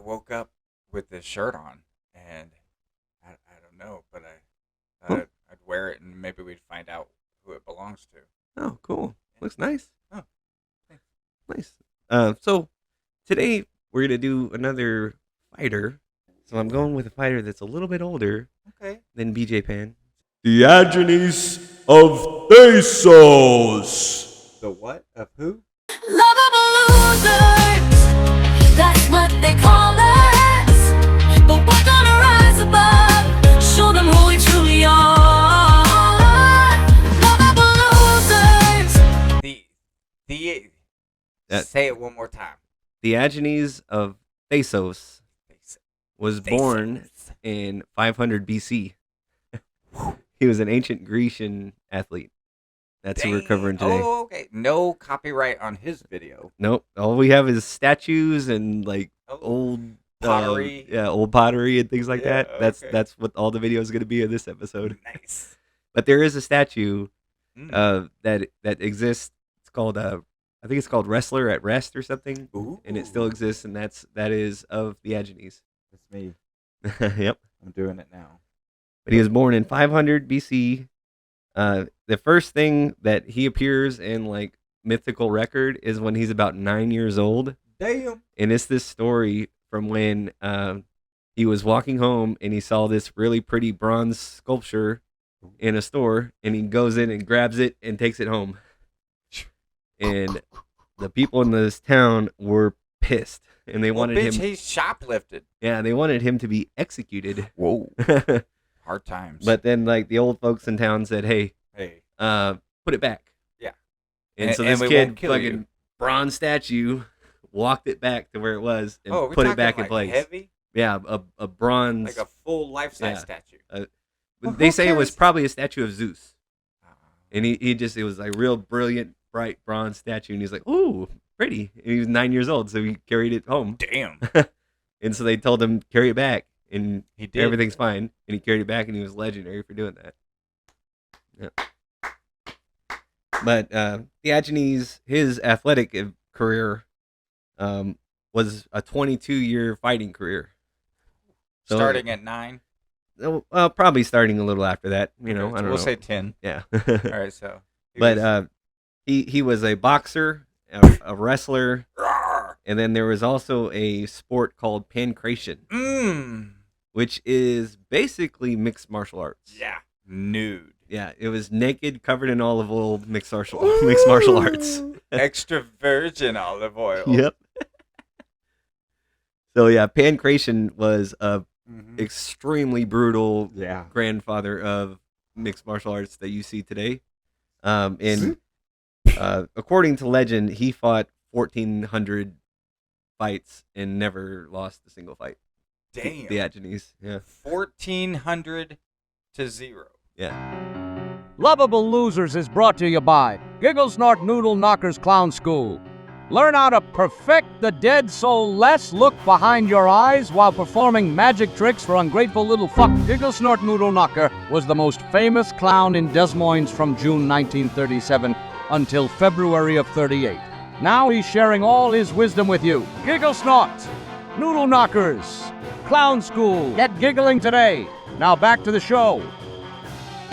woke up with this shirt on, and I don't know, but I thought Oh, I'd wear it, and maybe we'd find out who it belongs to. oh, cool. Looks nice. Oh, thanks. Nice. So today we're gonna do another fighter. So I'm going with a fighter that's a little bit older Okay. than BJ Penn. Theagenes of Thasos. The what of who? Loveable losers, that's what they call us. But we're gonna rise above, show them who we truly are. Loveable losers. The That Say it one more time. Theagenes of Thasos was born Thasos. in 500 BC. He was an ancient Grecian athlete. That's who we're Dang. covering today. Oh, okay. No copyright on his video. Nope. All we have is statues and like Oh, old pottery. old pottery and things like Yeah, that. okay. That's what all the video is going to be in this episode. Nice. But there is a statue Mm. that exists. It's called I think it's called Wrestler at Rest or something, Ooh. and it still exists, and that is of Theagenes. That's me. Yep. I'm doing it now. But he was born in 500 BC. The first thing that he appears in like mythical record is when he's about 9 years old. Damn. And it's this story from when he was walking home and he saw this really pretty bronze sculpture in a store, and he goes in and grabs it and takes it home. And the people in this town were pissed, and they wanted bitch, him. he shoplifted. Yeah, they wanted him to be executed. Whoa. But Hard times. then, like the old folks in town said, "Hey, hey. put it back." Yeah. And so And this we kid, won't kill fucking you. bronze statue, walked it back to where it was and Oh, we put it talking back in like place. heavy? Yeah, a bronze. Like a full life-size Yeah. statue. Well, who they say it was cares? probably a statue of Zeus, Ah. and he just it was like real brilliant, bright bronze statue, and he's like, "Ooh, pretty." And he was 9 years old, so he carried it home, Damn. and so they told him carry it back, and He did. everything's fine, and he carried it back, and he was legendary for doing that. Yeah. But Theagenes, his athletic career was a 22-year fighting career. So, Starting at 9. well, probably starting a little after that. You know, Okay, I so don't we'll know. say 10. Yeah. All right, so. But he was a boxer, a wrestler, Rawr. and then there was also a sport called pancration, which is basically mixed martial arts. Yeah. Nude. Yeah, it was naked, covered in olive oil, mixed martial arts. Ooh. Extra virgin olive oil. Yep. So yeah, pancration was a Mhm. extremely brutal Yeah. grandfather of mixed martial arts that you see today. And according to legend, he fought 1,400 fights and never lost a single fight. Damn. Theagenes, yeah, 1,400 to 0. yeah. Loveable Losers is brought to you by Giggle Snort Noodle Knockers Clown School. Learn how to perfect the dead soulless look behind your eyes while performing magic tricks for ungrateful little fuck. Giggle Snort Noodle Knocker was the most famous clown in Des Moines from June 1937 until February of 38. Now he's sharing all his wisdom with you. Giggle Snort Noodle Knockers Clown School. Get giggling today. Now back to the show.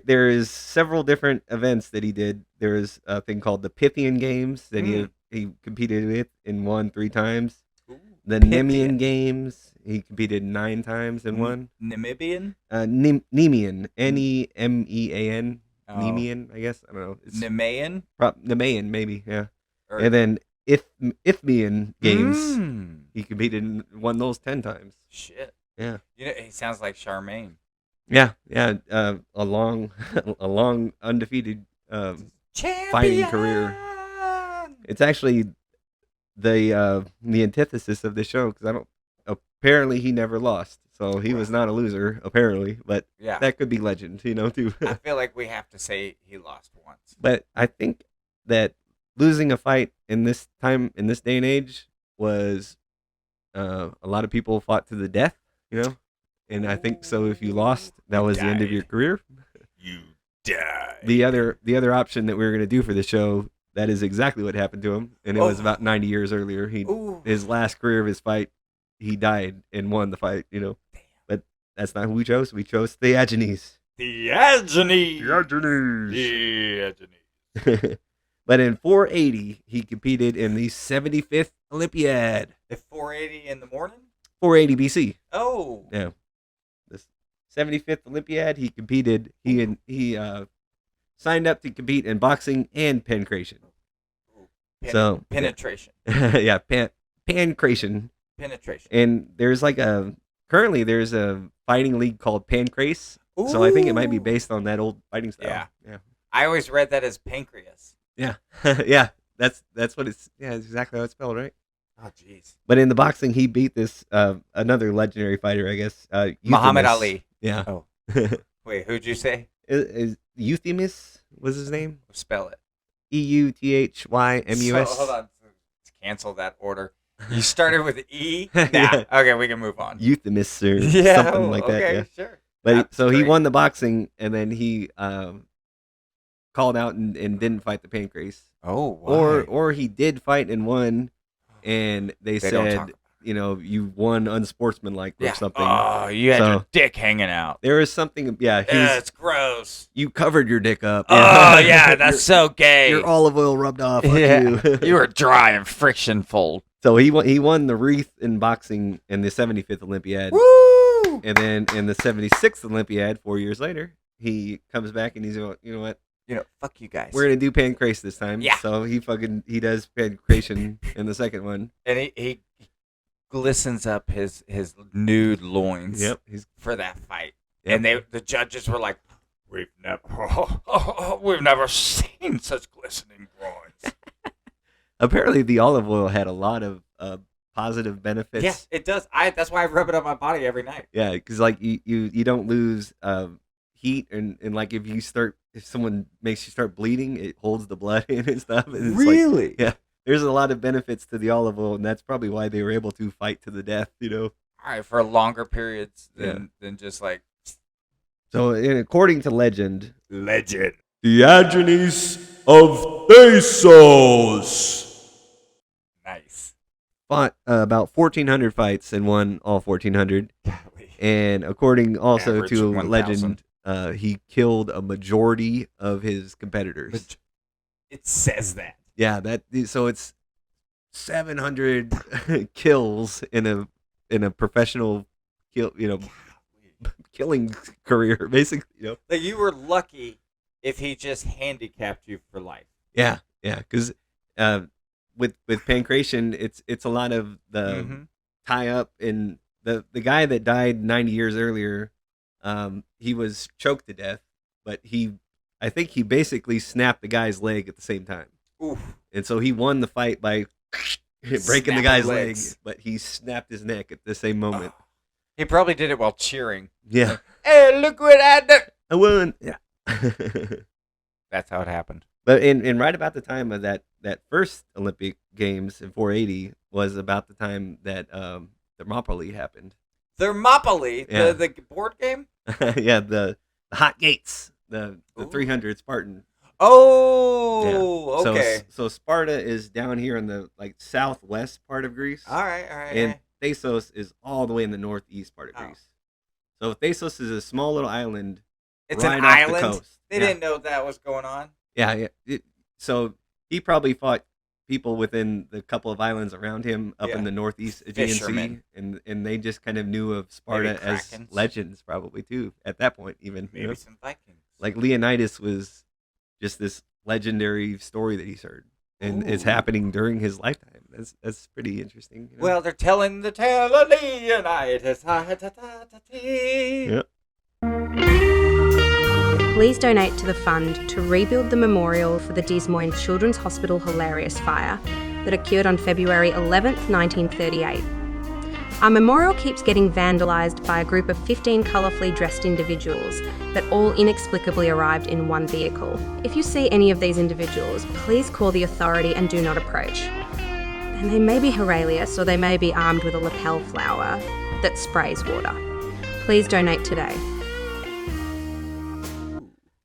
There is several different events that he did. There is a thing called the Pythian Games that he competed with and won 3 times. Ooh. The Pythian. Nemean Games, he competed 9 times and won. Namibian? Nemean, Nemean, Oh. Nemean, I guess. I don't know. It's Nemean? Nemean, maybe, yeah. Or- And then Isthmian Games, Mm. he competed and won those 10 times. Shit. Yeah. You know, he sounds like Charmaine. Yeah, a long, a long undefeated fighting career. It's actually the antithesis of the show because apparently he never lost, so he was not a loser apparently, but Yeah. that could be legend, too. I feel like we have to say he lost once. But I think that losing a fight in this time, in this day and age, was a lot of people fought to the death, and I think so. If you lost, that was the end of your Died. career. You die. The other option that we were going to do for the show, that is exactly what happened to him, and it was Oh. about 90 years earlier. Ooh. His last career of his fight he died and won the fight. But that's not who we chose. We chose Theagenes. Theagenes. But in 480, he competed in the 75th Olympiad. At 4:80 in the morning. 480 BC. Oh. Yeah. The 75th Olympiad, he competed. He signed up to compete in boxing and pancration. Penetration. Yeah, pancration. Penetration. And there's currently there's a fighting league called Pancrase. So I think it might be based on that old fighting style. Yeah. I always read that as pancreas. Yeah. Yeah. That's what it's. Yeah, that's exactly how it's spelled, right? Oh, jeez. But in the boxing, he beat this another legendary fighter, I guess. Muhammad Euthymus. Ali. Yeah. Oh. Wait, who'd you say? Is Euthymus was his name? Spell it. EUTHYMUS. So, hold on. Let's cancel that order. You started with E? Nah. Yeah. Okay, we can move on. Euthymus or Yeah. something like that. Okay, Yeah. sure. But That's so he great. won the boxing, and then he called out and didn't fight the pancrase. Oh, why? Or he did fight and won, and they They don't talk said, about you won unsportsmanlike or something. Oh, you had So- your dick hanging out. There was something, Yeah, it's gross. you covered your dick up. Oh, yeah, that's so gay. Your olive oil rubbed off. Fuck Yeah. you. You were dry and friction-full. So he won the wreath in boxing in the 75th Olympiad. Woo! And then in the 76th Olympiad, 4 years later, he comes back and he's going, you know what? Fuck you guys. We're going to do pancrase this time. Yeah. So he does pancration in the second one. And he glistens up his nude loins for that fight. Yep. And the judges were like, we've never seen such glistening groins. Apparently, the olive oil had a lot of positive benefits. Yeah, it does. That's why I rub it on my body every night. Yeah, because you don't lose heat and if someone makes you start bleeding, it holds the blood in and stuff. And it's yeah, there's a lot of benefits to the olive oil, and that's probably why they were able to fight to the death. All right, for longer periods than just like. So, according to legend, Theagenes of Thasos. Nice. fought about 1,400 fights and won all 1,400. Golly. And according also Average to 1,000. legend, he killed a majority of his competitors. It says that. Yeah, so it's 700 kills in a professional killing career, basically. Like you were lucky if he just handicapped you for life. Yeah, because with pancration, it's a lot of the tie up, and the guy that died 90 years earlier, he was choked to death, but I think he basically snapped the guy's leg at the same time. Oof. And so he won the fight by breaking Snapping the guy's legs. leg, but he snapped his neck at the same moment. He probably did it while cheering. Yeah. Hey, look what I did. I won. Yeah. That's how it happened. But in right about the time of that first Olympic Games in 480 was about the time that Thermopylae happened. Thermopylae, Yeah. the board game? Yeah, the hot gates, the 300 Spartan. Oh, Yeah. okay. So Sparta is down here in the southwest part of Greece, All right. and Thasos is all the way in the northeast part of Oh. Greece. So Thasos is a small little island. It's right an off the island? coast. They didn't know that was going on. Yeah. So he probably fought people within the couple of islands around him up in the northeast Aegean Fishermen. Sea, and they just kind of knew of Sparta Maybe as Krakens. legends, probably too. At that point, even Maybe some Vikings. like Leonidas was just this legendary story that he's heard, and it's Ooh. happening during his lifetime. That's pretty interesting. Well, they're telling the tale of Leonidas. Yep. Please donate to the fund to rebuild the memorial for the Des Moines Children's Hospital hilarious fire that occurred on February 11th, 1938. Our memorial keeps getting vandalised by a group of 15 colourfully dressed individuals that all inexplicably arrived in one vehicle. If you see any of these individuals, please call the authority and do not approach. And they may be Horalius, or they may be armed with a lapel flower that sprays water. Please donate today.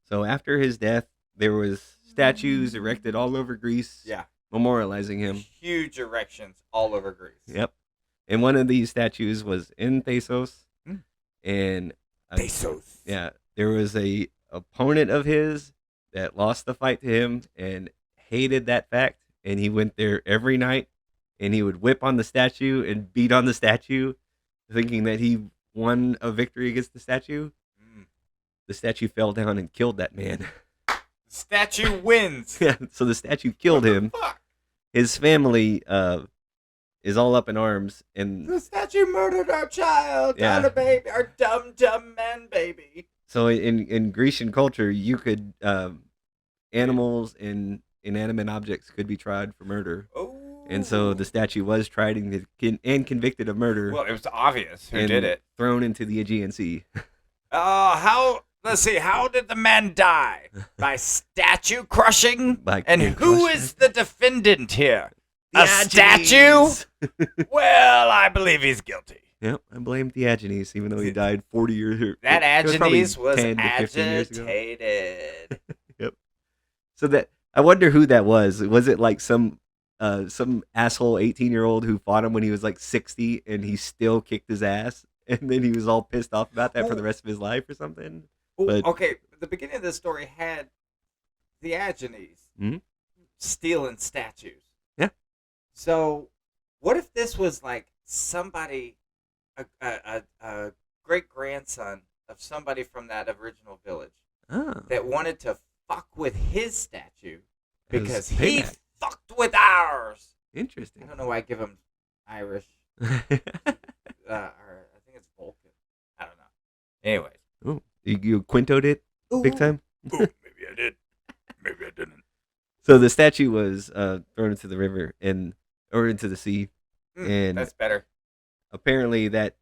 So after his death, there was statues erected all over Greece, Yeah. memorializing him. Huge erections all over Greece. Yep. And one of these statues was in Thasos. Hmm. And Thasos. yeah, there was a opponent of his that lost the fight to him and hated that fact. And he went there every night and he would whip on the statue and beat on the statue, thinking that he won a victory against the statue. Mm. The statue fell down and killed that man. The statue wins. Yeah, so the statue killed him. Fuck. His family is all up in arms, and The statue murdered our child, Yeah. our baby, our dumb man baby. so in Grecian culture, you could animals and inanimate objects could be tried for murder, Oh. and so the statue was tried and convicted of murder Well, it was obvious who and did it. thrown into the Aegean Sea. Let's see, how did the man die? By statue crushing? By And being who crushed. is the defendant here? A statue? Theagenes! Well, I believe he's guilty. Yep, I blame Theagenes, even though he died 40 years. That it was probably Agenes was 10 to 15 years ago. agitated. So that I wonder who that was. Was it like some asshole 18-year-old who fought him when he was like 60 and he still kicked his ass, and then he was all pissed off about that for the rest of his life or something? Ooh, But- okay, the beginning of this story had Theagenes Mhm. stealing statues. Yeah. So, what if this was like somebody, a great grandson of somebody from that original village Oh, that wanted to fuck with his statue because As he payback. fucked with ours? I interesting. don't know why I give him Irish, or I think it's Vulcan. I don't know. Anyways. Ooh, you quintoed it big time. Ooh, maybe I did. Maybe I didn't. So the statue was thrown into the river or into the sea. And- That's better. Apparently, that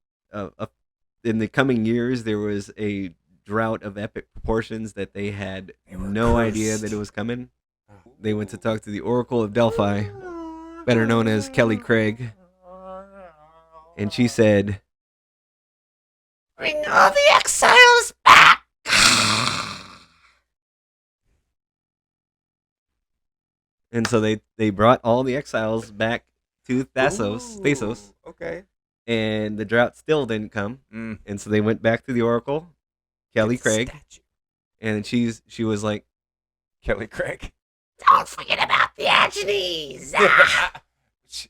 in the coming years there was a drought of epic proportions that they had They were no idea cursed. that it was coming. They went to talk to the Oracle of Delphi, better known as Kelly Craig, and she said, Bring all the exiles back! and so they brought all the exiles back to Thasos, Ooh, okay. and the drought still didn't come, Mm. and so they went back to the Oracle, Kelly It's a Craig, statue. and she was like, Kelly Craig. Don't forget about the Theagenes!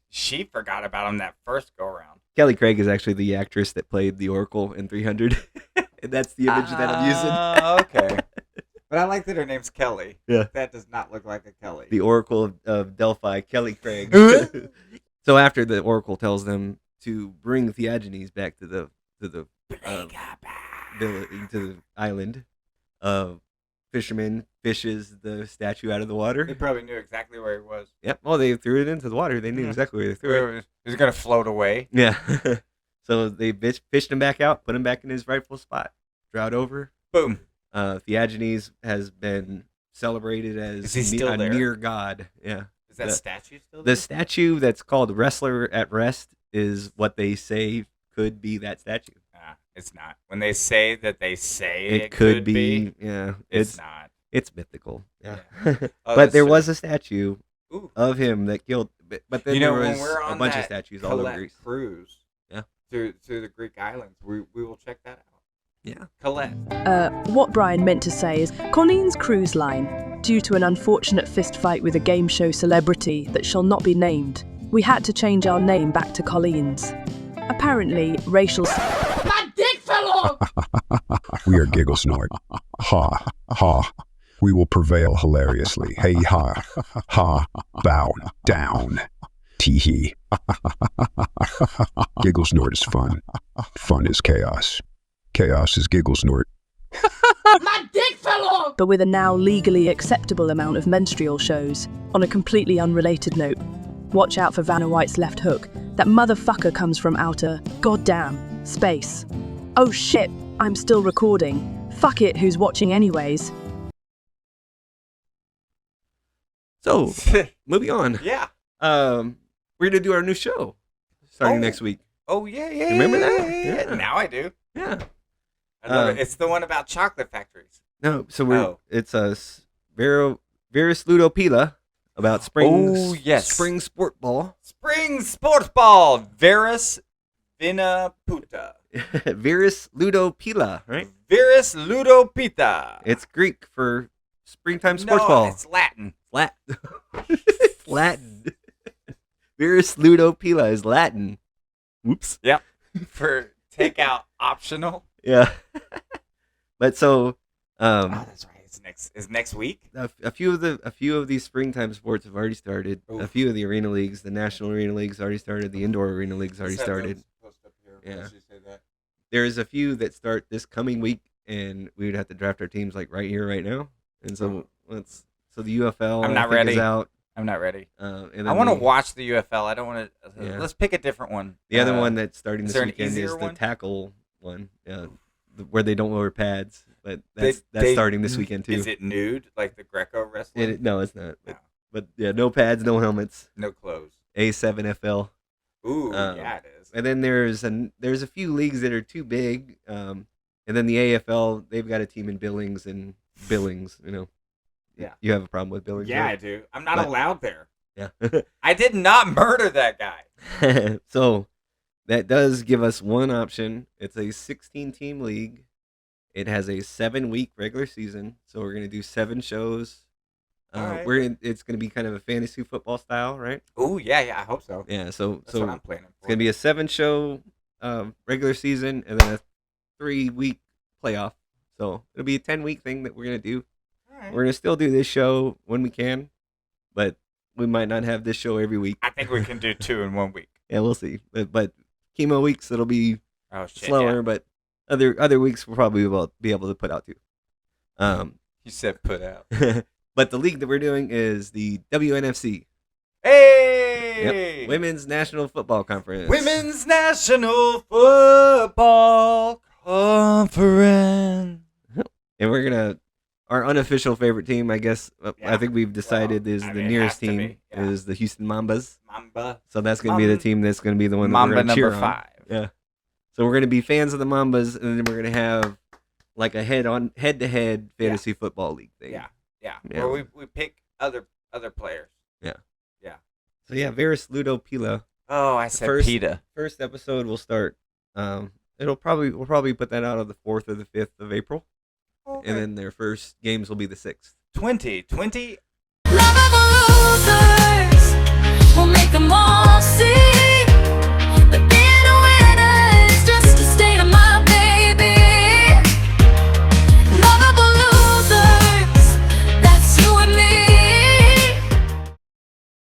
She forgot about him that first go around. Kelly Craig is actually the actress that played the Oracle in 300, and that's the image that I'm using. Okay. But I like that her name's Kelly. Yeah. That does not look like a Kelly. The Oracle of Delphi, Kelly Craig. So after the Oracle tells them to bring Theagenes back to the village, to the island, fisherman fishes the statue out of the They water. probably knew exactly where he was. Yep. Well, they threw it into the water. They knew Yeah. exactly where they threw it. He was going to float away. Yeah. So they fished him back out, put him back in his rightful spot. Drought over. Boom. Theagenes has been celebrated as Is he still a there? near god. Yeah. Is that The- statue still The there? statue that's called Wrestler at Rest is what they say could be that statue. Nah, it's not. When they say that they say It it could be. Yeah. it's not. It's mythical. Yeah. Oh, but that's there so- was a statue Ooh. of him that killed. But then You know, there when was we're a on bunch of that statues all over Colette Greece. cruise Yeah. to the Greek islands, we will check that out. Yeah. Colette. What Brian meant to say is Colleen's Cruise Line, due to an unfortunate fistfight with a game show celebrity that shall not be named, we had to change our name back to Colleen's. Apparently, racial. My dick fell off! We are Giggle Snort. Ha, ha. We will prevail hilariously. Hey, ha, ha, bow, down. Tee hee. Giggle Snort is fun. Fun is chaos. Chaos is Giggle Snort. My dick fell off! But with a now legally acceptable amount of menstrual shows. On a completely unrelated note, watch out for Vanna White's left hook. That motherfucker comes from outer, goddamn, space. Oh shit, I'm still recording. Fuck it, who's watching anyways? So, moving on. Yeah. We're gonna do our new show starting Oh. next week. Oh yeah, yeah. Remember yeah, that? yeah, yeah. Yeah. Now I do. Yeah. I love it. It's the one about chocolate factories. No, so Oh. it's a Verus Ludopila, about spring. Oh, yes. Spring sport ball. Spring sports ball. Varus Vinaputa. Virus ludopila, right? Virus ludopita. It's Greek for springtime sports no, ball. it's Latin. It's Latin. Virus ludopila is Latin. Whoops. Yep. For takeout optional. Yeah. But so, Oh, that's right. It's next week. a few of these springtime sports have already started. Oof. A few of the arena leagues, the national arena leagues already started. The indoor arena leagues already started. Yeah. There's a few that start this coming week, and we would have to draft our teams like right here, right now. And so the UFL. I'm not I think, ready. Is out. I'm not ready. And then I want to watch the UFL. I don't want to. Yeah. Let's pick a different one. The other one that's starting is this there an weekend is easier the one? tackle one, where they don't wear pads. But They- that's they- starting this weekend too. Is it nude like the Greco wrestling? No, it's not. No. But yeah, no pads, no helmets. No clothes. A7FL. Ooh, Um, yeah, it is. And then there's a few leagues that are too big. And then the AFL, they've got a team in Billings. Yeah. You have a problem with Billings? Yeah, I right? do. I'm not But- allowed there. Yeah. I did not murder that guy. So that does give us one option. It's a 16-team league. It has a 7-week regular season. So we're gonna do 7 shows. All right. It's gonna be kind of a fantasy football style, right? Ooh, yeah, I hope so. Yeah. So That's what I'm planning for. it's gonna be a 7-show regular season and then a 3-week playoff. So it'll be a 10-week thing that we're gonna do. All right. We're gonna still do this show when we can, but we might not have this show every week. I think we can do 2 in 1 week. Yeah, we'll see. But chemo weeks it'll be Oh shit! slower, but other weeks we'll probably be able to put out too. You said put out. But the league that we're doing is the WNFC. Hey! Yep. Women's National Football Conference. Women's National Football Conference. And we're gonna our unofficial favorite team, I guess. I Yeah. think we've decided Well, is I the mean, it nearest has to team be, yeah. is the Houston Mambas. Mamba. So that's gonna be the team that's gonna be the one that Mamba we're gonna cheer number on. 5. Yeah. So we're gonna be fans of the Mambas, and then we're gonna have like a head-to-head fantasy football league thing. Yeah. Yeah. Where we pick other players. So yeah, Varus Ludopila. Oh, I said First- PETA. First episode will start. We'll probably put that out on the 4th or the 5th of April, Okay. and then their first games will be the 6th. 2020. Loveable.